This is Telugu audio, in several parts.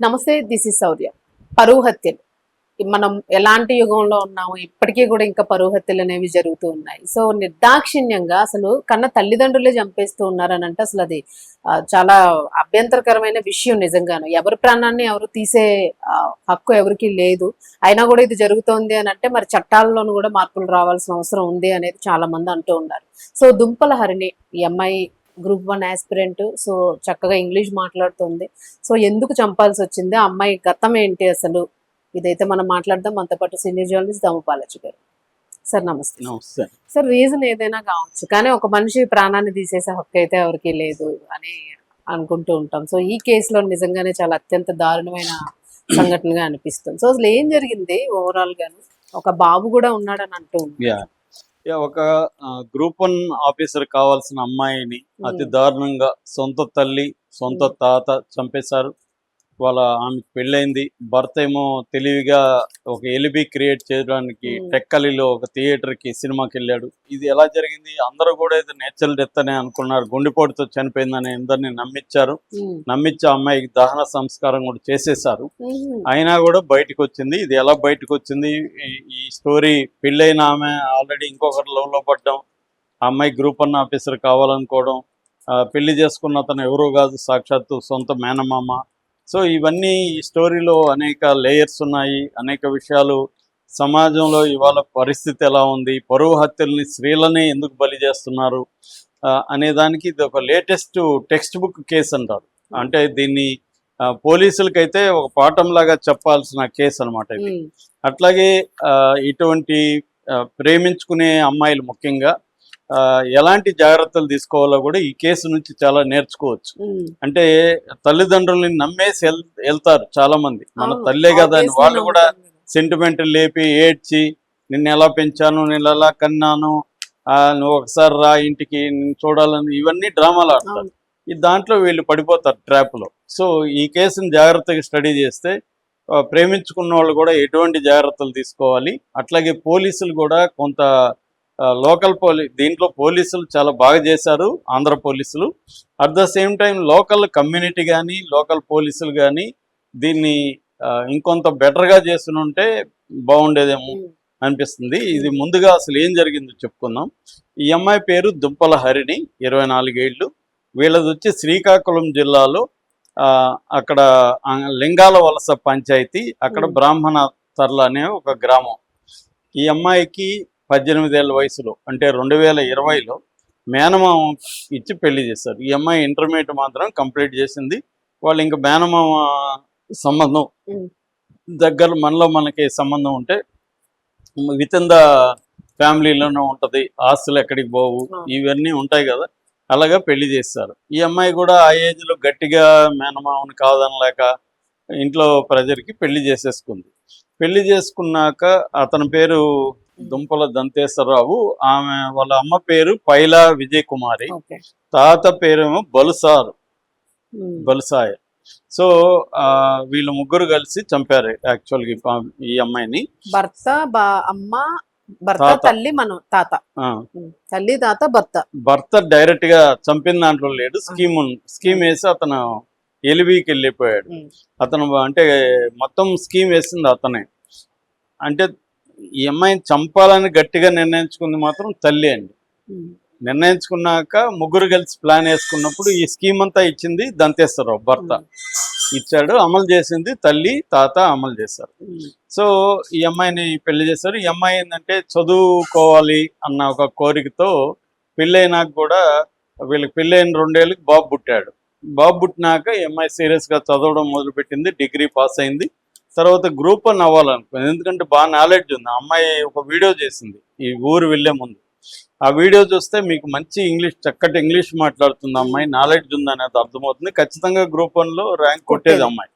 నమస్తే, దిస్ ఇస్ శౌర్య. పరువు హత్యలు మనం ఎలాంటి యుగంలో ఉన్నాము, ఇప్పటికీ కూడా ఇంకా పరువు హత్యలు అనేవి జరుగుతూ ఉన్నాయి. సో నిర్దాక్షిణ్యంగా అసలు కన్న తల్లిదండ్రులే చంపేస్తూ ఉన్నారని అంటే అసలు అది చాలా అభ్యంతరకరమైన విషయం. నిజంగాను ఎవరి ప్రాణాన్ని ఎవరు తీసే హక్కు ఎవరికి లేదు. అయినా కూడా ఇది జరుగుతోంది అని అంటే మరి చట్టాల్లోనూ కూడా మార్పులు రావాల్సిన అవసరం ఉంది అనేది చాలా మంది అంటూ ఉన్నారు. సో దుంపల హరిణి ఈ అమ్మాయి గ్రూప్ 1 ఆస్పిరెంట్. సో చక్కగా ఇంగ్లీష్ మాట్లాడుతుంది. సో ఎందుకు చంపాల్సి వచ్చింది, ఆ అమ్మాయి గతం ఏంటి అసలు, ఇదైతే మనం మాట్లాడదాం. మనతో పాటు సీనియర్ జర్నలిస్ట్ దామపాలచి గారు. సార్ నమస్తే. నమస్తే సార్, రీజన్ ఏదైనా కావచ్చు, కానీ ఒక మనిషి ప్రాణాన్ని తీసేసే హక్కు అయితే ఎవరికి లేదు అని అనుకుంటూ ఉంటాం. సో ఈ కేసులో నిజంగానే చాలా అత్యంత దారుణమైన సంఘటనగా అనిపిస్తుంది. సో అసలు ఏం జరిగింది ఓవరాల్ గాను? ఒక బాబు కూడా ఉన్నాడని అంటూ ఒక గ్రూప్ 1 ఆఫీసర్ కావాల్సిన అమ్మాయిని అతి దారుణంగా సొంత తల్లి సొంత తాత చంపేశారు. ఆమెకు పెళ్ళైంది. భర్త ఏమో తెలివిగా ఒక ఎలిబి క్రియేట్ చేయడానికి టెక్కలిలో ఒక థియేటర్కి సినిమాకి వెళ్ళాడు. ఇది ఎలా జరిగింది? అందరూ కూడా ఇది నేచురల్ డెత్ అనే అనుకున్నారు. గుండెపోటుతో చనిపోయిందని అందరినీ నమ్మించి ఆ అమ్మాయికి దహన సంస్కారం కూడా చేసేశారు. అయినా కూడా బయటకు వచ్చింది. ఇది ఎలా బయటకు వచ్చింది? ఈ స్టోరీ పెళ్ళైన ఆమె ఆల్రెడీ ఇంకొకరు లవ్లో పడ్డం, ఆ అమ్మాయి గ్రూప్ 1 ఆఫీసర్ కావాలనుకోవడం, పెళ్లి చేసుకున్న అతను ఎవరో కాదు, సాక్షాత్తు సొంత మేనమామ. సో ఇవన్నీ ఈ స్టోరీలో అనేక లేయర్స్ ఉన్నాయి. అనేక విషయాలు, సమాజంలో ఇవాళ పరిస్థితి ఎలా ఉంది, పరువు హత్యల్ని స్త్రీలనే ఎందుకు బలి చేస్తున్నారు అనే దానికి ఇది ఒక లేటెస్ట్ టెక్స్ట్ బుక్ కేసు అంటారు. అంటే దీన్ని పోలీసులకైతే ఒక పాఠంలాగా చెప్పాల్సిన కేసు అనమాట ఇది. అట్లాగే ఇటువంటి ప్రేమించుకునే అమ్మాయిలు ముఖ్యంగా ఎలాంటి జాగ్రత్తలు తీసుకోవాలో కూడా ఈ కేసు నుంచి చాలా నేర్చుకోవచ్చు. అంటే తల్లిదండ్రుల్ని నమ్మేసి వెళ్తారు చాలా మంది. మన తల్లే కదా అని వాళ్ళు కూడా సెంటిమెంట్ లేపి ఏడ్చి, నిన్ను ఎలా పెంచాను, నేను ఎలా కన్నాను, నువ్వు ఒకసారి రా ఇంటికి, నేను చూడాలని, ఇవన్నీ డ్రామాలు ఆడతారు. ఈ దాంట్లో వీళ్ళు పడిపోతారు ట్రాప్లో. సో ఈ కేసుని జాగ్రత్తగా స్టడీ చేస్తే ప్రేమించుకున్న వాళ్ళు కూడా ఎటువంటి జాగ్రత్తలు తీసుకోవాలి. అట్లాగే పోలీసులు కూడా కొంత లోకల్ దీంట్లో పోలీసులు చాలా బాగా చేశారు, ఆంధ్ర పోలీసులు. At the same time local community కానీ లోకల్ పోలీసులు కానీ దీన్ని ఇంకొంత బెటర్గా చేస్తుంటే బాగుండేదేమో అనిపిస్తుంది. ఇది ముందుగా అసలు ఏం జరిగిందో చెప్పుకుందాం. ఈ అమ్మాయి పేరు దుంపల హరిణి, 24 ఏళ్ళు. వీళ్ళది వచ్చి శ్రీకాకుళం జిల్లాలో అక్కడ లింగాల వలస పంచాయతీ, అక్కడ బ్రాహ్మణ తర్ల అనే ఒక గ్రామం. ఈ అమ్మాయికి 18 ఏళ్ళ వయసులో, అంటే 2020లో మేనమామ ఇచ్చి పెళ్లి చేశారు. ఈ అమ్మాయి ఇంటర్మీడియట్ మాత్రం కంప్లీట్ చేసింది. వాళ్ళు ఇంకా మేనమామ సంబంధం దగ్గర మనకి సంబంధం ఉంటే విత్ ఇన్ ద ఫ్యామిలీలోనే ఉంటుంది, ఆస్తులు ఎక్కడికి పోవు, ఇవన్నీ ఉంటాయి కదా, అలాగా పెళ్లి చేస్తారు. ఈ అమ్మాయి కూడా ఆ ఏజ్లో గట్టిగా మేనమామని కాదనలేక ఇంట్లో ప్రజలకి పెళ్లి చేసేసుకుంది. పెళ్లి చేసుకున్నాక అతని పేరు దుంపల దంతేశ్వరరావు, వాళ్ళ అమ్మ పేరు పైలా విజయ్ కుమారి, తాత పేరేమో బలుసాయ. సో వీళ్ళు ముగ్గురు కలిసి చంపారు యాక్చువల్గా ఈ అమ్మాయిని. భర్త డైరెక్ట్ గా చంపిన దాంట్లో లేడు, స్కీమ్ వేసి అతను ఎలిబికి వెళ్ళిపోయాడు. అతను అంటే మొత్తం స్కీమ్ వేసింది అతనే. అంటే ఈ అమ్మాయిని చంపాలని గట్టిగా నిర్ణయించుకుంది మాత్రం తల్లి అండి. నిర్ణయించుకున్నాక ముగ్గురు కలిసి ప్లాన్ వేసుకున్నప్పుడు ఈ స్కీమ్ అంతా ఇచ్చింది దంతేశ్వరరావు, భర్త ఇచ్చాడు, అమలు చేసింది తల్లి తాత అమలు చేశారు. సో ఈ అమ్మాయిని పెళ్లి చేశారు. ఈ అమ్మాయి ఏంటంటే చదువుకోవాలి అన్న ఒక కోరికతో పెళ్ళైనాక కూడా, వీళ్ళకి పెళ్ళైన 2 ఏళ్ళకి బాబు పుట్టాడు. బాబు పుట్టినాక ఈ అమ్మాయి సీరియస్గా చదవడం మొదలుపెట్టింది, డిగ్రీ పాస్ అయింది. తర్వాత గ్రూప్ 1 అవ్వాలనుకుంది, ఎందుకంటే బాగా నాలెడ్జ్ ఉంది. అమ్మాయి ఒక వీడియో చేసింది ఈ ఊరు వెళ్లే ముందు. ఆ వీడియో చూస్తే మీకు మంచి చక్కటి ఇంగ్లీష్ మాట్లాడుతుంది అమ్మాయి, నాలెడ్జ్ ఉంది అనేది అర్థమవుతుంది. ఖచ్చితంగా గ్రూప్ 1లో ర్యాంక్ కొట్టేది అమ్మాయి.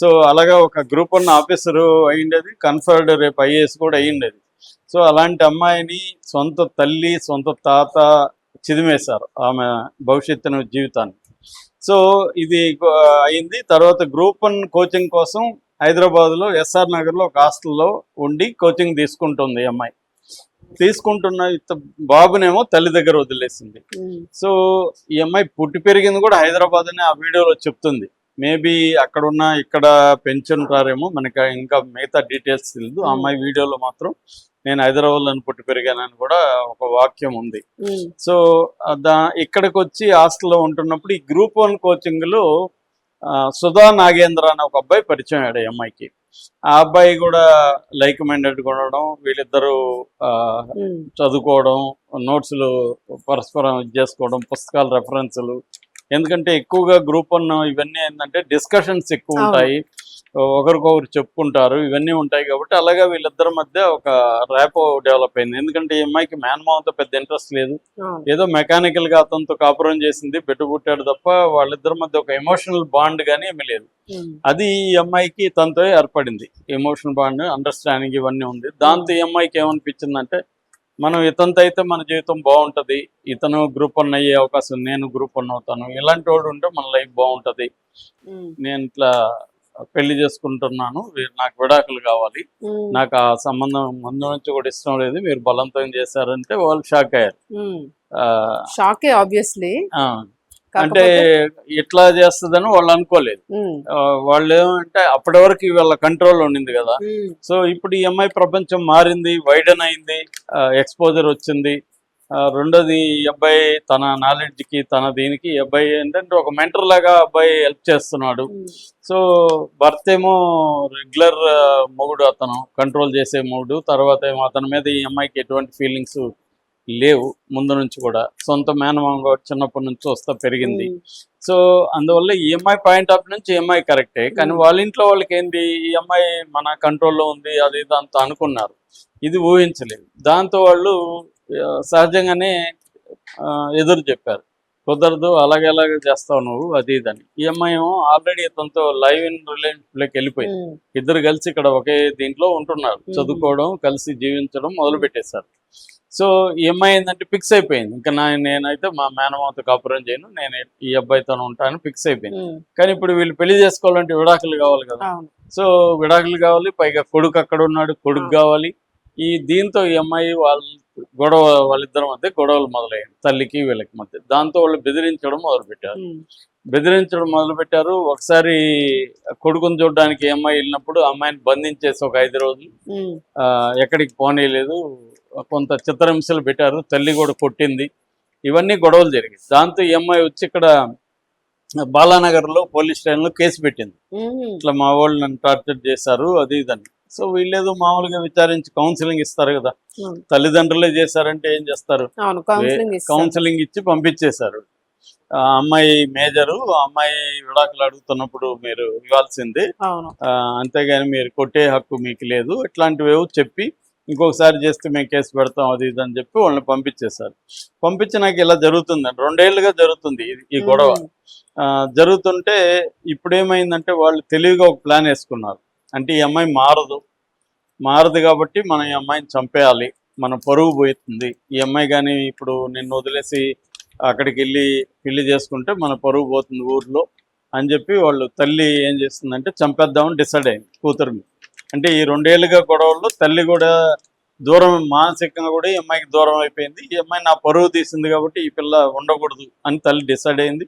సో అలాగా ఒక గ్రూప్ 1 ఆఫీసరు అయ్యిండేది, కన్ఫర్డ్ రేపు ఐఏఎస్ కూడా అయ్యిండేది. సో అలాంటి అమ్మాయిని సొంత తల్లి సొంత తాత చిదిమేశారు ఆమె భవిష్యత్తు జీవితాన్ని. సో ఇది అయింది. తర్వాత గ్రూప్ 1 కోచింగ్ కోసం హైదరాబాద్లో SR నగర్లో ఒక హాస్టల్లో ఉండి కోచింగ్ తీసుకుంటుంది ఈ అమ్మాయి. తీసుకుంటున్న బాబునేమో తల్లి దగ్గర వదిలేసింది. సో ఈ అమ్మాయి పుట్టి పెరిగింది కూడా హైదరాబాద్ అని ఆ వీడియోలో చెప్తుంది. మేబీ అక్కడున్న ఇక్కడ పెంచుంటారేమో, మనకి ఇంకా మిగతా డీటెయిల్స్ తెలియదు. ఆ అమ్మాయి వీడియోలో మాత్రం నేను హైదరాబాద్లో పుట్టి పెరిగానని కూడా ఒక వాక్యం ఉంది. సో ఇక్కడికి వచ్చి హాస్టల్లో ఉంటున్నప్పుడు ఈ గ్రూప్ 1 కోచింగ్లో సుధా నాగేంద్ర అనే ఒక అబ్బాయి పరిచయం అయ్యాడు ఈ అమ్మాయికి. ఆ అబ్బాయి కూడా లైక్ మైండెడ్గా ఉండడం, వీళ్ళిద్దరూ చదువుకోవడం, నోట్స్లు పరస్పరం చేసుకోవడం, పుస్తకాల రెఫరెన్సులు. ఎందుకంటే ఎక్కువగా గ్రూప్ 1 ఇవన్నీ ఏంటంటే డిస్కషన్స్ ఎక్కువ ఉంటాయి, ఒకరికొకరు చెప్పుకుంటారు, ఇవన్నీ ఉంటాయి. కాబట్టి అలాగే వీళ్ళిద్దరి మధ్య ఒక ర్యాపో డెవలప్ అయింది. ఎందుకంటే ఈ అమ్మాయికి మేనమామతో పెద్ద ఇంట్రెస్ట్ లేదు, ఏదో మెకానికల్గా అతనితో కాపురం చేసింది, బిడ్డ పుట్టాడు తప్ప వాళ్ళిద్దరి మధ్య ఒక ఎమోషనల్ బాండ్ కానీ ఏమీ లేదు. అది ఈ అమ్మాయికి తనతో ఏర్పడింది, ఎమోషనల్ బాండ్, అండర్స్టాండింగ్ ఇవన్నీ ఉంది. దాంతో ఈ అమ్మాయికి ఏమనిపించిందంటే, మనం ఇతనితో అయితే మన జీవితం బాగుంటుంది, ఇతను గ్రూప్ 1 అయ్యే అవకాశం, నేను గ్రూప్ 1 అవుతాను, ఇలాంటి వాడు ఉంటే మన లైఫ్ బాగుంటుంది, నేను ఇట్లా పెళ్లి చేసుకుంటున్నాను, నాకు విడాకులు కావాలి, నాకు ఆ సంబంధం ముందు నుంచి కూడా ఇష్టం లేదు, మీరు బలవంతం చేశారంటే వాళ్ళు షాక్ అయ్యారు. షాకే ఆబ్వియస్లీ. అంటే ఇట్లా చేస్తుందని వాళ్ళు అనుకోలేదు. వాళ్ళు ఏమంటే అప్పటి వరకు వీళ్ళ కంట్రోల్లో ఉండింది కదా. సో ఇప్పుడు ఈ అమ్మాయి ప్రపంచం మారింది, వైడన్ అయింది, ఎక్స్పోజర్ వచ్చింది. రెండోది ఈ అబ్బాయి తన నాలెడ్జ్కి తన దీనికి ఈ అబ్బాయి ఏంటంటే ఒక మెంటర్ లాగా అబ్బాయి హెల్ప్ చేస్తున్నాడు. సో భర్త ఏమో రెగ్యులర్ మొగుడు, అతను కంట్రోల్ చేసే మొగుడు. తర్వాత ఏమో అతని మీద ఈ అమ్మాయికి ఎటువంటి ఫీలింగ్స్ లేవు ముందు నుంచి కూడా, సొంత మేనమామ చిన్నప్పటి నుంచి వస్తా పెరిగింది. సో అందువల్ల ఈ అమ్మాయి పాయింట్ ఆఫ్ నుంచి ఈ అమ్మాయి కరెక్టే, కానీ వాళ్ళ ఇంట్లో వాళ్ళకి ఏంటి, ఈ అమ్మాయి మన కంట్రోల్లో ఉంది అది అంత అనుకున్నారు, ఇది ఊహించలేదు. దాంతో వాళ్ళు సహజంగానే ఎదురు చెప్పారు, కుదరదు, అలాగే చేస్తావు నువ్వు, అది ఇదని. ఈ అమ్మాయి ఏమో ఆల్రెడీ ఇతనితో లైవ్ ఇన్ రిలేషన్షిప్లోకి వెళ్ళిపోయింది. ఇద్దరు కలిసి ఇక్కడ ఒకే దీంట్లో ఉంటున్నారు, చదువుకోవడం, కలిసి జీవించడం మొదలు పెట్టేశారు. సో ఈ అమ్మాయి ఏంటంటే ఫిక్స్ అయిపోయింది, ఇంకా నేనైతే మా మేనమామతో కాపురం చేయను, నేను ఈ అబ్బాయితో ఉంటాను ఫిక్స్ అయిపోయింది. కానీ ఇప్పుడు వీళ్ళు పెళ్లి చేసుకోవాలంటే విడాకులు కావాలి కదా. సో విడాకులు కావాలి, పైగా కొడుకు అక్కడ ఉన్నాడు, కొడుకు కావాలి. దీంతో ఈ అమ్మాయి వాళ్ళిద్దరి మధ్య గొడవలు మొదలయ్యాయి, తల్లికి వీళ్ళకి మధ్య. దాంతో వాళ్ళు బెదిరించడం మొదలుపెట్టారు. ఒకసారి కొడుకుని చూడడానికి ఈ అమ్మాయి వెళ్ళినప్పుడు అమ్మాయిని బంధించేసి ఒక 5 రోజులు ఎక్కడికి పోనీయలేదు, కొంత చిత్రహింసలు పెట్టారు, తల్లి కూడా కొట్టింది, ఇవన్నీ గొడవలు జరిగాయి. దాంతో ఈ అమ్మాయి వచ్చి ఇక్కడ బాలానగర్లో పోలీస్ స్టేషన్లో కేసు పెట్టింది, ఇట్లా మా వాళ్ళు నన్ను టార్చర్ చేశారు, అది ఇదని. సో వీళ్ళేదో మామూలుగా విచారించి కౌన్సిలింగ్ ఇస్తారు కదా, తల్లిదండ్రులే చేశారంటే ఏం చేస్తారు, కౌన్సిలింగ్ ఇచ్చి పంపించేశారు. అమ్మాయి మేజరు, అమ్మాయి విడాకులు అడుగుతున్నప్పుడు మీరు ఇవ్వాల్సిందే, అంతేగాని మీరు కొట్టే హక్కు మీకు లేదు, ఇట్లాంటివి చెప్పి ఇంకొకసారి చేస్తే మేము కేసు పెడతాం, అది ఇది అని చెప్పి వాళ్ళని పంపించేశారు. పంపించినాక ఇలా జరుగుతుందండి, 2 ఏళ్ళుగా జరుగుతుంది ఈ గొడవ. జరుగుతుంటే ఇప్పుడు ఏమైందంటే వాళ్ళు తెలివిగా ఒక ప్లాన్ వేసుకున్నారు. అంటే ఈ అమ్మాయి మారదు కాబట్టి మనం ఈ అమ్మాయిని చంపేయాలి, మన పరువు పోతుంది. ఈ అమ్మాయి కానీ ఇప్పుడు నిన్ను వదిలేసి అక్కడికి వెళ్ళి పెళ్లి చేసుకుంటే మన పరువు పోతుంది ఊర్లో అని చెప్పి వాళ్ళు, తల్లి ఏం చేస్తుందంటే చంపేద్దామని డిసైడ్ అయింది కూతురుని. అంటే ఈ 2 ఏళ్ళుగా గొడవల్లో తల్లి కూడా దూరం, మానసికంగా కూడా ఈ అమ్మాయికి దూరం అయిపోయింది. ఈ అమ్మాయి నా పరువు తీసింది కాబట్టి ఈ పిల్ల ఉండకూడదు అని తల్లి డిసైడ్ అయింది.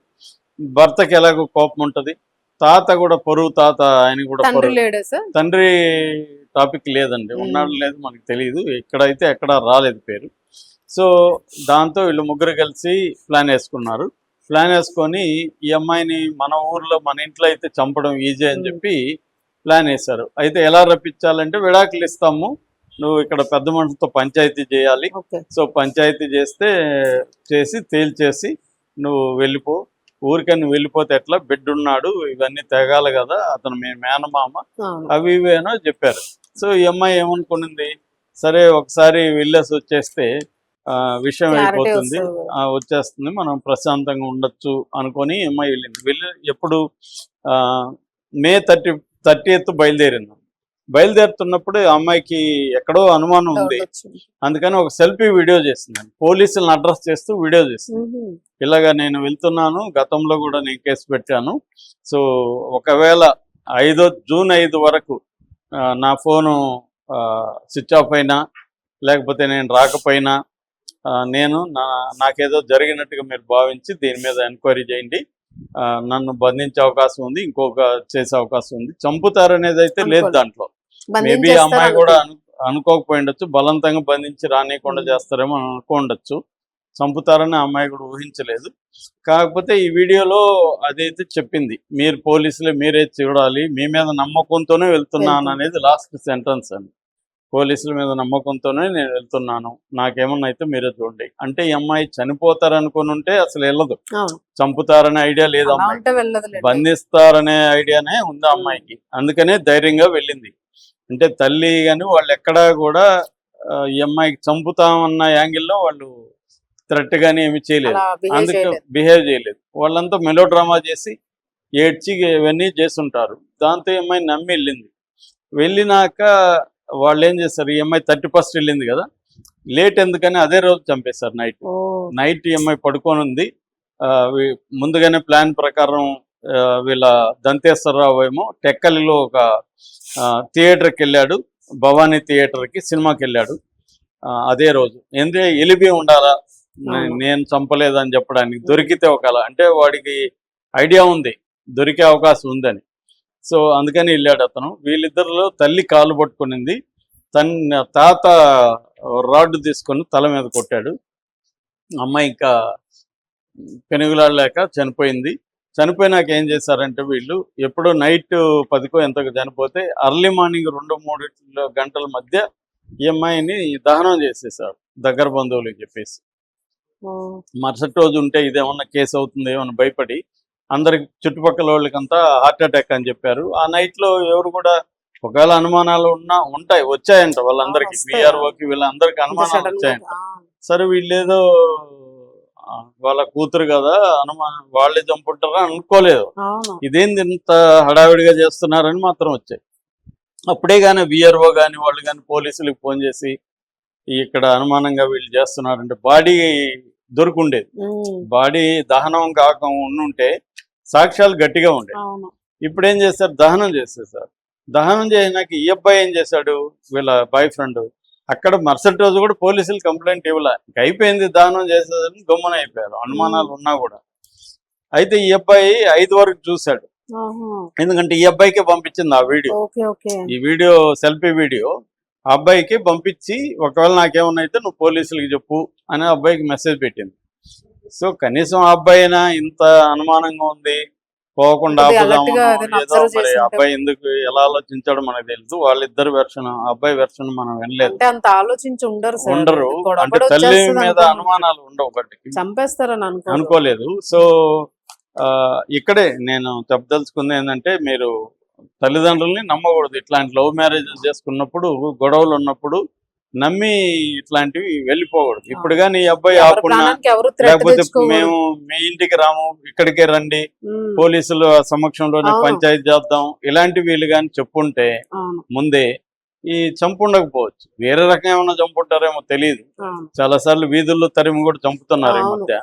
భర్తకి ఎలాగో కోపం ఉంటుంది, తాత కూడా పరువు, తాత ఆయన కూడా తండ్రి టాపిక్ లేదండి, ఉన్నాడు లేదు మనకు తెలియదు, ఇక్కడైతే ఎక్కడ రాలేదు పేరు. సో దాంతో వీళ్ళు ముగ్గురు కలిసి ప్లాన్ వేసుకున్నారు. ప్లాన్ వేసుకొని ఈ అమ్మాయిని మన ఊర్లో మన ఇంట్లో అయితే చంపడం ఈజీ అని చెప్పి ప్లాన్ వేశారు. అయితే ఎలా రప్పించాలంటే, విడాకులు ఇస్తాము, నువ్వు ఇక్కడ పెద్ద మనుషులతో పంచాయతీ చేయాలి, సో పంచాయతీ చేసి తేల్చేసి నువ్వు వెళ్ళిపో, ఊరికని వెళ్ళిపోతే ఎట్లా, బిడ్డ ఉన్నాడు, ఇవన్నీ తెగాలి కదా, అతను మీ మేనమామ, అవి ఇవేనో చెప్పారు. సో ఈ అమ్మాయి ఏమనుకునింది, సరే ఒకసారి వెళ్ళేసి వచ్చేస్తే విషయం అయిపోతుంది, వచ్చేస్తుంది, మనం ప్రశాంతంగా ఉండొచ్చు అనుకొని అమ్మాయి వెళ్ళి ఎప్పుడు మే 30th బయలుదేరుతున్నప్పుడు అమ్మాయికి ఎక్కడో అనుమానం ఉంది, అందుకని ఒక సెల్ఫీ వీడియో చేసిందండి, పోలీసులను అడ్రస్ చేస్తూ వీడియో చేసింది. ఇలాగా నేను వెళ్తున్నాను, గతంలో కూడా నేను కేసు పెట్టాను, సో ఒకవేళ జూన్ 5 వరకు నా ఫోను స్విచ్ ఆఫ్ అయినా, లేకపోతే నేను రాకపోయినా, నాకేదో జరిగినట్టుగా మీరు భావించి దీని మీద ఎంక్వైరీ చేయండి, నన్ను బంధించే అవకాశం ఉంది, ఇంకొక చేసే అవకాశం ఉంది. చంపుతారనేది అయితే లేదు అనుకోలేదు. దాంట్లో. మేబీ అమ్మాయి కూడా అనుకోకపోయి ఉండొచ్చు, బలవంతంగా బంధించి రానియకుండా చేస్తారేమో అనుకోండొచ్చు. చంపుతారని ఆ అమ్మాయి కూడా ఊహించలేదు. కాకపోతే ఈ వీడియోలో అదైతే చెప్పింది, మీరు పోలీసులే మీరే చూడాలి, మీ మీద నమ్మకంతోనే వెళ్తున్నాను అనేది లాస్ట్ సెంటెన్స్ అండి. పోలీసుల మీద నమ్మకంతోనే నేను వెళ్తున్నాను, నాకేమన్నా అయితే మీరే చూడండి. అంటే ఈ అమ్మాయి చనిపోతారనుకుని ఉంటే అసలు వెళ్ళదు, చంపుతారనే ఐడియా లేదు అమ్మాయి, బంధిస్తారనే ఐడియానే ఉంది అమ్మాయికి. అందుకనే ధైర్యంగా వెళ్ళింది. అంటే తల్లి కానీ వాళ్ళు ఎక్కడా కూడా ఈ అమ్మాయికి చంపుతామన్న యాంగిల్లో వాళ్ళు థ్రెట్ గానీ ఏమి చేయలేదు, అందుకే బిహేవ్ చేయలేదు. వాళ్ళంతా మెలో డ్రామా చేసి ఏడ్చి ఇవన్నీ చేస్తుంటారు. దాంతో ఈ అమ్మాయి నమ్మి వెళ్ళింది. వెళ్ళినాక వాళ్ళు ఏం చేస్తారు, ఈ అమ్మాయి 31st వెళ్ళింది కదా, లేట్ ఎందుకని అదే రోజు చంపేశారు. నైట్ ఈ అమ్మాయి పడుకొని ఉంది. ముందుగానే ప్లాన్ ప్రకారం వీళ్ళ దంతేశ్వరరావు ఏమో టెక్కలిలో ఒక థియేటర్కి వెళ్ళాడు, భవానీ థియేటర్కి సినిమాకి వెళ్ళాడు అదే రోజు. ఎందుకంటే ఎలిబి ఉండాలా, నేను చంపలేదని చెప్పడానికి, దొరికితే ఒకలా అంటే వాడికి ఐడియా ఉంది దొరికే అవకాశం ఉందని. సో అందుకని వెళ్ళాడు అతను. వీళ్ళిద్దరిలో తల్లి కాళ్ళు పట్టుకునింది, తాత రాడ్డు తీసుకొని తల మీద కొట్టాడు. అమ్మాయి ఇంకా పెనుగులాడలేక చనిపోయింది. చనిపోయినాక ఏం చేశారంటే వీళ్ళు ఎప్పుడో నైట్ 10కో ఎంతకు చనిపోతే అర్లీ మార్నింగ్ 2-3 గంటల మధ్య ఈ అమ్మాయిని దహనం చేసేసారు దగ్గర బంధువులకు చెప్పేసి. మరుసటి రోజు ఉంటే ఇదేమన్నా కేసు అవుతుంది ఏమన్నా భయపడి అందరికి చుట్టుపక్కల వాళ్ళకంతా హార్ట్ అటాక్ అని చెప్పారు. ఆ నైట్లో ఎవరు కూడా ఒకవేళ అనుమానాలు వచ్చాయంట వాళ్ళందరికీ, విఆర్ఓకి వీళ్ళందరికీ అనుమానాలు వచ్చాయంట. సరే వీళ్ళేదో వాళ్ళ కూతురు కదా వాళ్ళే చంపుంటారా అనుకోలేదు. ఇదేంది ఇంత హడావిడిగా చేస్తున్నారని మాత్రం వచ్చాయి. అప్పుడే కానీ విఆర్ఓ కానీ వాళ్ళు కానీ పోలీసులకు ఫోన్ చేసి ఇక్కడ అనుమానంగా వీళ్ళు చేస్తున్నారంటే బాడీ దొరుకుండేది. బాడీ దహనం కాక ఉండుంటే సాక్ష్యాలు గట్టిగా ఉండేవి. ఇప్పుడు ఏం చేస్తారు, దహనం చేసేసారు. దహనం చేయడానికి ఈ అబ్బాయి ఏం చేశాడు, వీళ్ళ బాయ్ ఫ్రెండ్ అక్కడ మరుసటి రోజు కూడా పోలీసులు కంప్లైంట్ ఇవ్వలే, అయిపోయింది దహనం చేసేదని గమ్మున అయిపోయారు అనుమానాలు ఉన్నా కూడా. అయితే ఈ అబ్బాయి 5 వరకు చూశాడు, ఎందుకంటే ఈ అబ్బాయికే పంపించింది ఆ వీడియో. ఈ వీడియో సెల్ఫీ వీడియో ఆ అబ్బాయికి పంపించి ఒకవేళ నాకేమన్నా అయితే నువ్వు పోలీసులకి చెప్పు అని అబ్బాయికి మెసేజ్ పెట్టింది. సో కనీసం ఆ అబ్బాయి అయినా ఇంత అనుమానంగా ఉంది పోకుండా ఆపుదాము ఏదో, మరి అబ్బాయి ఎందుకు ఎలా ఆలోచించాడో మనకు తెలుసు. వాళ్ళిద్దరు వెర్షన్, అబ్బాయి వెర్షన్ మనం వినలేదు. ఉండరు అంటే తల్లి మీద అనుమానాలు ఉండవు, బట్టి చంపేస్తారని అనుకోలేదు. సో ఇక్కడే నేను చెప్పదలుచుకుంది ఏంటంటే, మీరు తల్లిదండ్రుల్ని నమ్మకూడదు. ఇట్లాంటి లవ్ మ్యారేజెస్ చేసుకున్నప్పుడు గొడవలు ఉన్నప్పుడు నమ్మి ఇట్లాంటివి వెళ్ళిపోకూడదు. ఇప్పుడు కానీ ఈ అబ్బాయి ఆపున్నా, లేకపోతే మేము మీ ఇంటికి రాము ఇక్కడికే రండి, పోలీసుల సమక్షంలోనే పంచాయతీ చేద్దాం, ఇలాంటి వీళ్ళు కానీ చెప్పుంటే ముందే ఈ చంపుండకపోవచ్చు. వేరే రకం ఏమన్నా చంపుంటారేమో తెలియదు. చాలా సార్లు వీధుల్లో తరిమి కూడా చంపుతున్నారు ఈ మధ్య,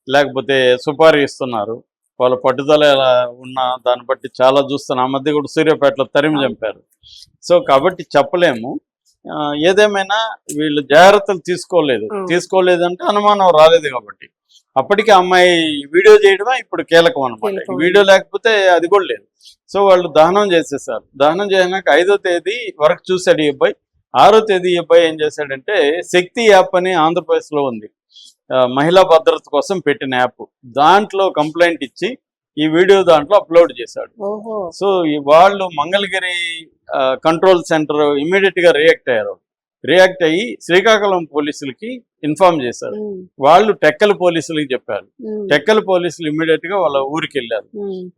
లేకపోతే సుపారీ ఇస్తున్నారు. వాళ్ళ పట్టుదల ఎలా ఉన్నా దాన్ని బట్టి చాలా చూస్తున్నా. ఆ మధ్య కూడా సూర్యాపేటలో తరిమి చంపారు. సో కాబట్టి చెప్పలేము. ఏదేమైనా వీళ్ళు జాగ్రత్తలు తీసుకోలేదంటే అనుమానం రాలేదు కాబట్టి. అప్పటికి అమ్మాయి వీడియో చేయడమే ఇప్పుడు కీలకం అనమాట. వీడియో లేకపోతే అది కూడా లేదు. సో వాళ్ళు దహనం చేసేసారు. దహనం చేసినాక 5వ తేదీ వరకు చూశాడు ఈ అబ్బాయి. 6వ తేదీ ఈ అబ్బాయి ఏం చేశాడంటే, శక్తి యాప్ అని ఆంధ్రప్రదేశ్లో ఉంది, మహిళా భద్రత కోసం పెట్టిన యాప్, దాంట్లో కంప్లైంట్ ఇచ్చి ఈ వీడియో దాంట్లో అప్లోడ్ చేశాడు. సో వాళ్ళు మంగళగిరి కంట్రోల్ సెంటర్ ఇమీడియట్ గా రియాక్ట్ అయ్యి శ్రీకాకుళం పోలీసులకి ఇన్ఫార్మ్ చేశారు. వాళ్ళు టెక్కల్ పోలీసులకి చెప్పారు. టెక్కల్ పోలీసులు ఇమీడియట్ గా వాళ్ళ ఊరికి వెళ్ళారు.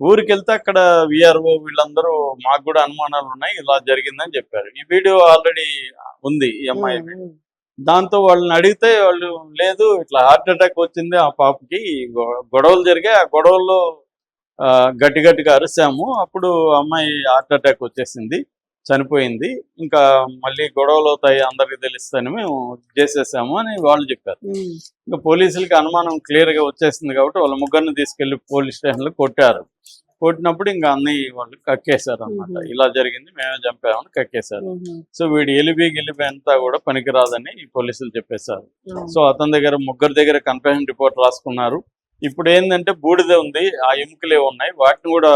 ఊరికి వెళ్తే అక్కడ విఆర్ఓ వీళ్ళందరూ మాకు కూడా అనుమానాలు ఉన్నాయి, ఇలా జరిగిందని చెప్పారు. ఈ వీడియో ఆల్రెడీ ఉంది ఈ అమ్మాయి. దాంతో వాళ్ళని అడిగితే వాళ్ళు లేదు, ఇట్లా హార్ట్ అటాక్ వచ్చింది ఆ పాపకి, గొడవలు జరిగాయి, ఆ గొడవల్లో గట్టిగా అరిసాము, అప్పుడు అమ్మాయి హార్ట్ అటాక్ వచ్చేసింది, చనిపోయింది, ఇంకా మళ్ళీ గొడవలు అవుతాయి అందరికి తెలుస్తాయని మేము చేసేసాము అని వాళ్ళు చెప్పారు. ఇంకా పోలీసులకి అనుమానం క్లియర్గా వచ్చేసింది కాబట్టి వాళ్ళ ముగ్గురిని తీసుకెళ్లి పోలీస్ స్టేషన్లో కొట్టినప్పుడు ఇంకా అన్ని వాళ్ళు కక్కేశారు అనమాట. ఇలా జరిగింది, మేమే చంపామని కక్కేశారు. సో వీడి ఎలిబి అంతా కూడా పనికిరాదని ఈ పోలీసులు చెప్పేశారు. సో అతని దగ్గర ముగ్గురు దగ్గర కన్ఫెషన్ రిపోర్ట్ రాసుకున్నారు. ఇప్పుడు ఏంటంటే బూడిద ఉంది, ఆ ఎముకలే ఉన్నాయి, వాటిని కూడా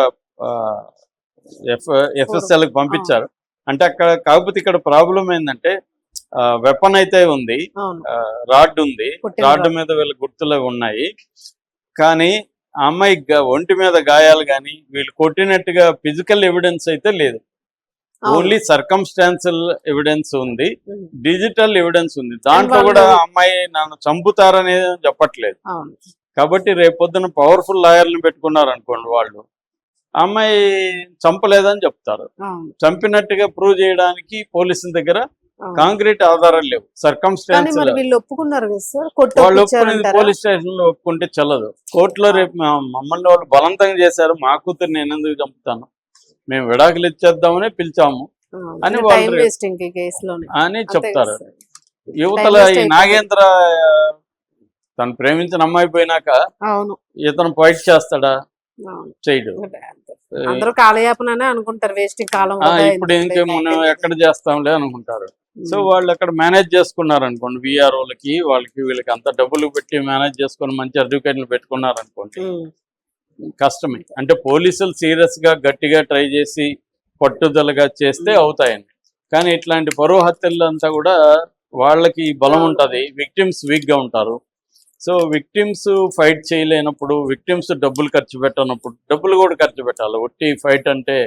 FSL కి పంపించారు. అంటే అక్కడ కాకపోతే ఇక్కడ ప్రాబ్లం ఏంటంటే వెపన్ అయితే ఉంది, అవును రాడ్ ఉంది, పుట్టిన రాడ్ రాడ్. మీద వీళ్ళ గుర్తులు ఉన్నాయి. కానీ ఆ అమ్మాయి ఒంటి మీద గాయాలు కానీ వీళ్ళు కొట్టినట్టుగా ఫిజికల్ ఎవిడెన్స్ అయితే లేదు. అవును. ఓన్లీ సర్కమ్స్టాన్షియల్ ఎవిడెన్స్ ఉంది, ఉమ్. డిజిటల్ ఎవిడెన్స్ ఉంది. దాంట్లో వాళ్ళు- కూడా ఆ అమ్మాయి నన్ను చంపుతారనేది చెప్పట్లేదు. అవును కాబట్టి రేపొద్దున పవర్ఫుల్ లాయర్లను పెట్టుకున్నారు అనుకోండి, వాళ్ళు ఆ అమ్మాయి చంపలేదని చెప్తారు. అవును చంపినట్టుగా ప్రూవ్ చేయడానికి పోలీసుల దగ్గర అవును. కాంక్రీట్ ఆధారాలు లేవు. కానీ సర్కమ్స్టాన్స్ మరి వీళ్ళు ఒప్పుకున్నారు కదా సార్, కొట్టి వాళ్ళు ఒప్పుకునేది ఒప్పించారంటారా? పోలీస్ స్టేషన్ లో ఒప్పుకుంటే చెల్లదు. కోర్టులో రేపు మమ్మల్ని వాళ్ళు బలవంతంగా చేశారు, మా కూతురు నేను ఎందుకు చంపుతాను, మేము విడాకులు ఇచ్చేద్దామని పిలిచాము అని వాళ్ళు టైం వేస్టింగ్ ఈ కేసులోనే అని అంతే చెప్తారు. కదా సార్? యువతల Time waste ఈ అయిపోతుంది. నాగేంద్ర తను ప్రేమించిన అమ్మాయి పోయినాక అవును ఇతను ఫైట్ చేస్తాడా? అవును. చేయడు. అందరూ కాలయాపననే అనుకుంటారు, వేస్టింగ్ కాలం ఇప్పుడు ఇంకే మనం ఎక్కడ చేస్తాంలే అనుకుంటారు. సో వాళ్ళు అక్కడ మేనేజ్ చేసుకున్నారు అనుకోండి, విఆర్ఓలకి వాళ్ళకి వీళ్ళకి అంత డబ్బులు పెట్టి మేనేజ్ చేసుకొని మంచి అడ్వకేట్లు పెట్టుకున్నారు అనుకోండి, కష్టమే. అంటే పోలీసులు సీరియస్ గా గట్టిగా ట్రై చేసి పట్టుదలగా చేస్తే అవుతాయండి. కానీ ఇట్లాంటి పరువు హత్యలు అంతా కూడా వాళ్ళకి బలం ఉంటుంది, విక్టిమ్స్ వీక్ గా ఉంటారు. సో విక్టిమ్స్ ఫైట్ చేయలేనప్పుడు, విక్టిమ్స్ డబ్బులు ఖర్చు పెట్టనప్పుడు, డబ్బులు కూడా ఖర్చు పెట్టాలి. ఒట్టి ఫైట్ అంటే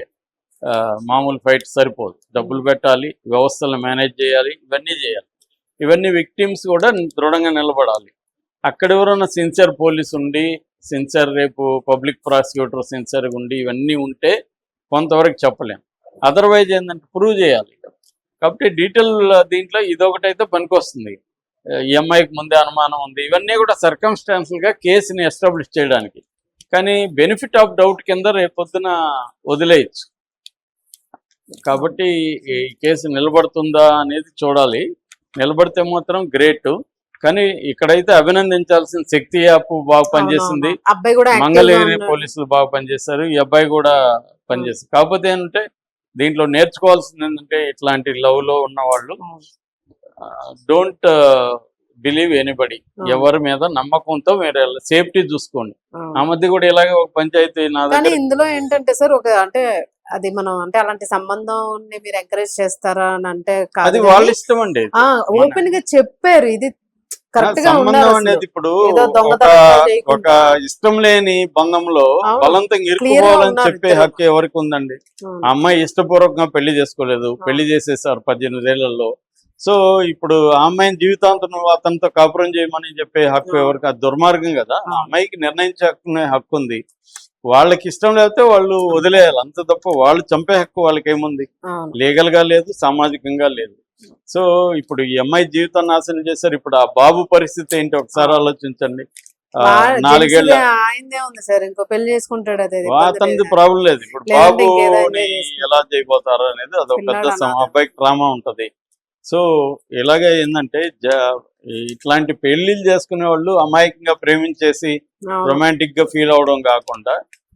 మామూలు ఫైట్ సరిపోదు, డబ్బులు పెట్టాలి, వ్యవస్థలను మేనేజ్ చేయాలి, ఇవన్నీ చేయాలి. ఇవన్నీ విక్టిమ్స్ కూడా దృఢంగా నిలబడాలి. అక్కడ ఎవరైనా సిన్సియర్ పోలీస్ ఉండి, సిన్సియర్ రేపు పబ్లిక్ ప్రాసిక్యూటర్ సిన్సియర్గా ఉండి ఇవన్నీ ఉంటే కొంతవరకు చెప్పలేం. అదర్వైజ్ ఏంటంటే ప్రూవ్ చేయాలి. కాబట్టి డీటెయిల్ దీంట్లో ఇదొకటైతే పనికొస్తుంది. ఈ అమ్మాయికి ముందే అనుమానం ఉంది, ఇవన్నీ కూడా సర్కమ్స్టాన్షియల్గా కేసుని ఎస్టాబ్లిష్ చేయడానికి. కానీ బెనిఫిట్ ఆఫ్ డౌట్ కింద రేపొద్దున వదిలేయచ్చు. కాబట్టి ఈ కేసు నిలబడుతుందా అనేది చూడాలి. నిలబడితే మాత్రం గ్రేట్. కానీ ఇక్కడైతే అభినందించాల్సిన శక్తి యాప్ బాగా పనిచేసింది, అబ్బాయి కూడా మంగళగిరి పోలీసులు బాగా పనిచేశారు, ఈ అబ్బాయి కూడా పనిచేస్తారు. కాకపోతే ఏంటంటే దీంట్లో నేర్చుకోవాల్సింది ఏంటంటే ఇట్లాంటి లవ్ లో ఉన్న వాళ్ళు డోంట్ బిలీవ్ ఎనీబడి, ఎవరి మీద నమ్మకంతో మీరు సేఫ్టీ చూసుకోండి. ఆ మధ్య కూడా ఇలాగే ఒక పంచాయతీ నా కానీ దగ్గర. ఇందులో ఏంటంటే సార్, ఒక అంటే అది మనం అంటే అలాంటి సంబంధం మీరు ఎంకరేజ్ చేస్తారా అని అంటే కాదు, అది వాళ్ళ ఇష్టం అండి. ఓపెన్ గా చెప్పారు, ఇది కరెక్ట్ గా సంబంధం ఉన్నారు అనేది ఇప్పుడు ఏదో ఒక దొంగతనం చేయకుండా. ఇష్టం లేని బంధంలో అవును. బలవంతంగా Clear గా ఇరుక్కుపోవాలని ఉన్నారు చెప్పే ఇద్దరు. హక్కు ఎవరికి ఉందండి? అవును. ఆ అమ్మాయి ఇష్టపూర్వకంగా పెళ్లి చేసుకోలేదు, పెళ్లి చేసేసారు 18 ఏళ్లలో. సో ఇప్పుడు ఆ అమ్మాయిని జీవితాంతం నువ్వు అతనితో కాపురం చేయమని చెప్పే హక్కు ఎవరికి? అది దుర్మార్గం కదా. ఆ అమ్మాయికి నిర్ణయించుకునే హక్కు ఉంది. వాళ్ళకి ఇష్టం లేకపోతే వాళ్ళు వదిలేయాలి, అంత తప్ప వాళ్ళు చంపే హక్కు వాళ్ళకి ఏముంది? అవును. లీగల్ గా లేదు, సామాజికంగా లేదు. సో ఇప్పుడు ఈ అమ్మాయి జీవితం నాశనం చేశారు. ఇప్పుడు ఆ బాబు పరిస్థితి ఏంటి ఒకసారి ఆలోచించండి. 4 ఏళ్ళ ఆయనదే ఉంది సార్, ఇంకో పెళ్లి చేసుకుంటాడు, అదే అతనిది ప్రాబ్లం లేదు. ఇప్పుడు లేదంటే బాబుని ఇంకేదైనా ఎలా చేయబోతారు అనేది అదొక పెద్ద పిల్లాడు అనాథ. అబ్బాయికి ట్రామా ఉంటది. సో ఇలాగే ఏంటంటే ఇట్లాంటి పెళ్లిళ్ళు చేసుకునే వాళ్ళు అమాయకంగా ప్రేమించేసి రొమాంటిక్ గా ఫీల్ అవడం కాకుండా